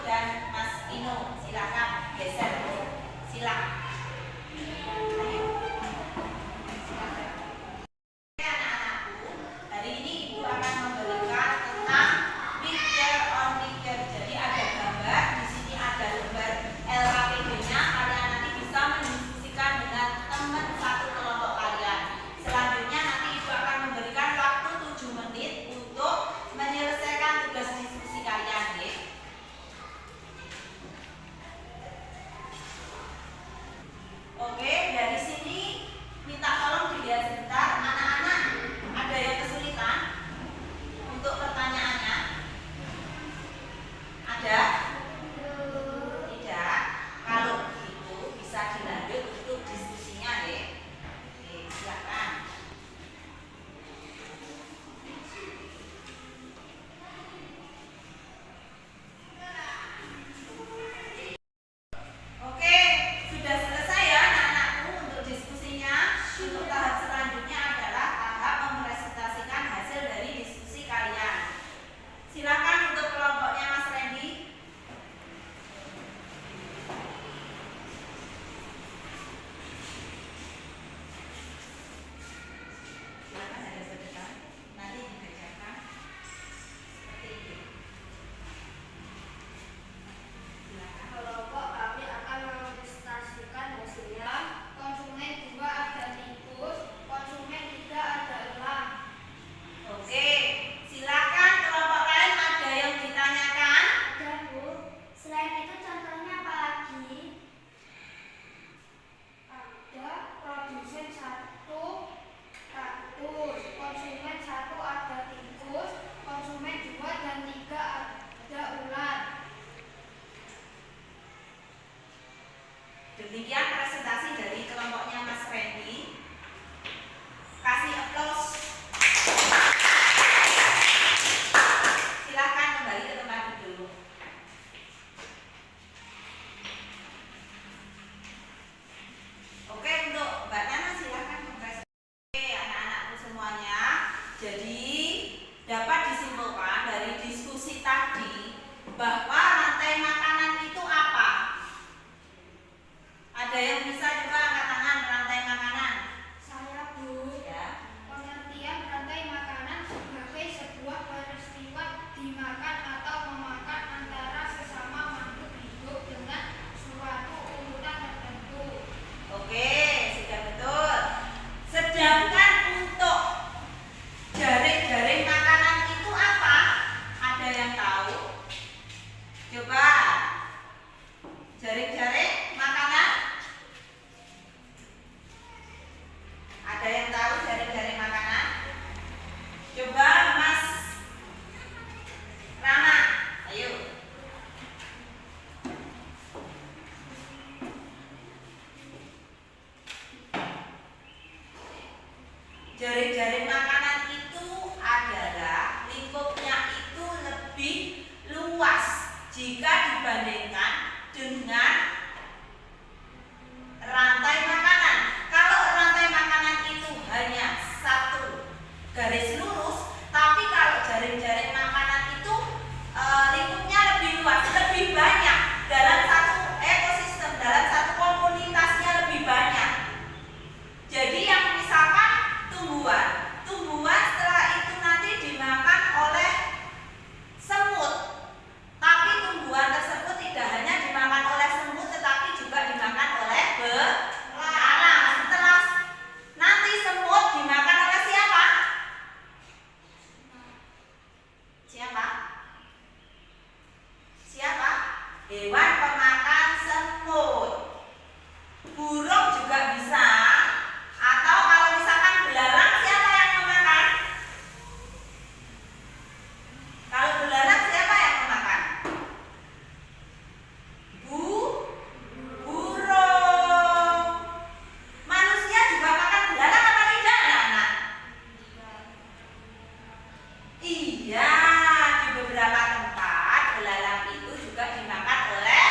dan Mas Ino. Silakan geser. Silakan. Anak-anakku, hari ini Ibu akan memberikan tentang picture on picture. Jadi ada gambar, di sini ada lembar LKPD-nya. Kalian nanti bisa mendiskusikan dengan teman satu kelompok kalian. Selanjutnya nanti Ibu akan memberikan waktu 7 menit untuk menyelesaikan tugas diskusi kalian, ya. Oke, dari sini minta tolong dilihat sebentar. Anak-anak, ada yang kesulitan untuk pertanyaannya? Ada? Tidak. Kalau begitu bisa dilanjut untuk diskusinya, ya. Oke, silakan. Oke, sudah selesai ya anak-anakku untuk diskusinya. Untuk tahap selanjutnya adalah tahap mempresentasikan hasil dari diskusi kalian. Silakan untuk kelompoknya Mas Randy. Silakan ada sedekah. Nanti dikerjakan seperti itu. Silakan. Kelompok kami akan mempresentasikan hasilnya. Konsumen 2 ada tikus, konsumen 3 ada elang. Oke, silakan kelompok lain ada yang ditanyakan. Ada, Bu. Selain itu contohnya apa lagi? Ada produsen 1 kaktus, konsumen 1 ada tikus, konsumen 2 dan 3 ada ular. Demikian presentasi dari kelompoknya Mas Randy. Kasih aplaus. Silakan kembali ke tempat duduk. Oke, untuk Mbak Nana silakan mempresentasi. Oke, anak-anakku semuanya. Jadi dapat disimpulkan dari diskusi tadi bahwa rantai makanan itu apa? Ada yang bisa coba angkat tangan rantai makanan? Saya, Bu. Ya. Pengertian rantai makanan sebagai sebuah peristiwa dimakan atau memakan antara sesama makhluk hidup dengan suatu urutan tertentu. Oke, sudah betul. Sedangkan untuk jaring-jaring makanan itu apa? Ada yang tahu? Coba. Jaring-jaring makanan? Ada yang tahu jaring-jaring makanan? Coba Mas Rama, ayo. Jaring-jaring makanan itu adalah lingkupnya itu lebih luas jika dibandingkan dengan rantai makanan. Kalau rantai makanan itu hanya satu garis lurus, tapi kalau jaring-jaring makanan itu lingkupnya lebih luas, lebih banyak dalam satu ekosistem, dalam satu komunitasnya lebih banyak. Jadi yang misalkan tumbuhan setelah itu nanti dimakan oleh semut. Tapi tumbuhan tersebut tidak hanya dimakan oleh semut, tetapi juga dimakan oleh belalang. Setelah nanti semut dimakan oleh siapa? Siapa? Siapa? Hewan pemakan semut. Burung juga bisa. Atau kalau misalkan belalang, siapa yang memakan? Kalau belalang siapa yang memakan? Burung. Manusia juga makan belalang apa tidak, anak-anak? Iya, di beberapa tempat belalang itu juga dimakan oleh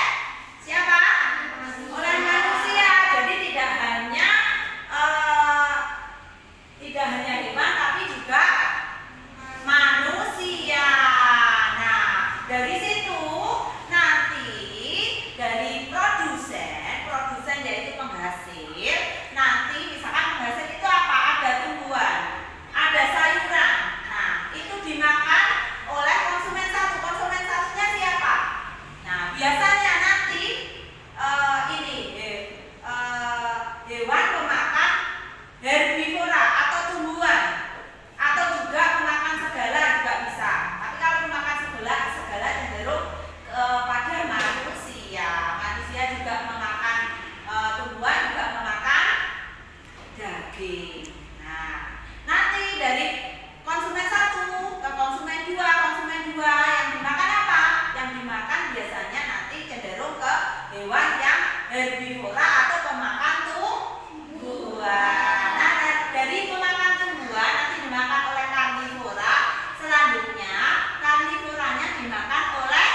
herbivora atau pemakan tumbuhan. Nah, dari pemakan tumbuhan nanti dimakan oleh karnivora. Selanjutnya karnivoranya dimakan oleh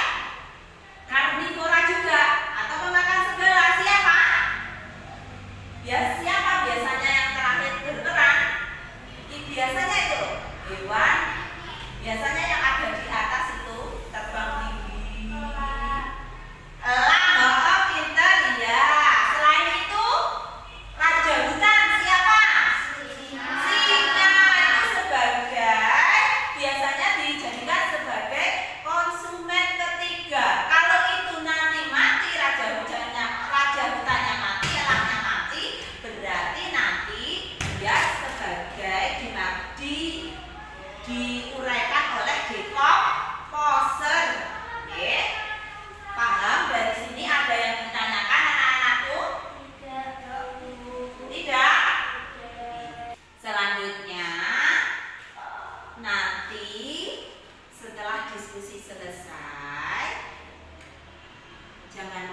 karnivora juga atau pemakan sebelah. Siapa? Ya, siapa biasanya yang terakhir berperan? Biasanya itu hewan, biasanya yang ada di atas itu terbang tinggi. Elang, oh, pintar ya. Selain itu raja hutan siapa? Singa. Itu sebagai biasanya dijadikan sebagai konsumen ketiga. Kalau itu nanti mati raja hutannya mati, elangnya mati, berarti nanti dia sebagai diuraikan oleh decomposer. Oke, paham? Dari sini ada yang ditanyakan anak-anakku? Tidak. Selanjutnya nanti setelah diskusi selesai, jangan